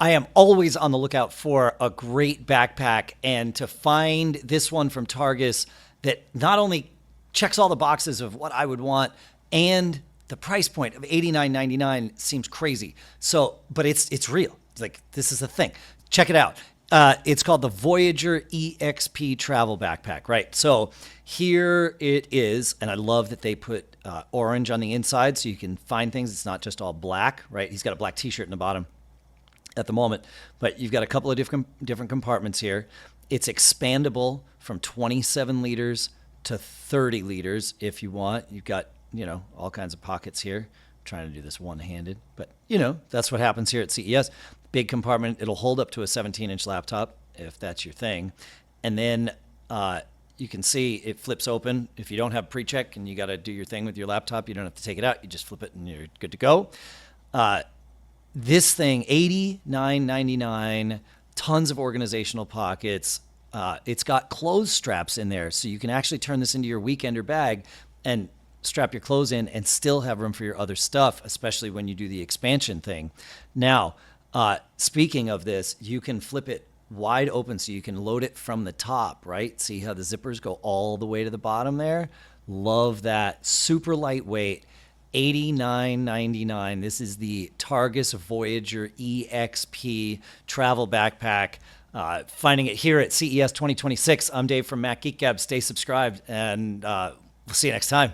I am always on the lookout for a great backpack, and to find this one from Targus that not only checks all the boxes of what I would want, and the price point of $89.99 seems crazy. So, but it's real. Like, this is a thing. Check it out. It's called the Voyager EXP travel backpack, right? So here it is, and I love that they put orange on the inside so you can find things. It's not just all black, right? He's got a black t-shirt in the bottom at the moment, but you've got a couple of different compartments here. It's expandable from 27 liters to 30 liters if you want. You've got, all kinds of pockets here. I'm trying to do this one-handed, but that's what happens here at CES. Big compartment. It'll hold up to a 17-inch laptop if that's your thing. And then you can see it flips open. If you don't have pre-check and you got to do your thing with your laptop, you don't have to take it out. You just flip it and you're good to go. This thing, $89.99, tons of organizational pockets. It's got clothes straps in there, so you can actually turn this into your weekender bag and strap your clothes in and still have room for your other stuff, especially when you do the expansion thing. Now, speaking of this, you can flip it wide open so you can load it from the top, right? See how the zippers go all the way to the bottom there? Love that. Super lightweight. $89.99. This is the Targus Voyager EXP travel backpack. Finding it here at CES 2026. I'm Dave from Mac Geek Gab. Stay subscribed, and we'll see you next time.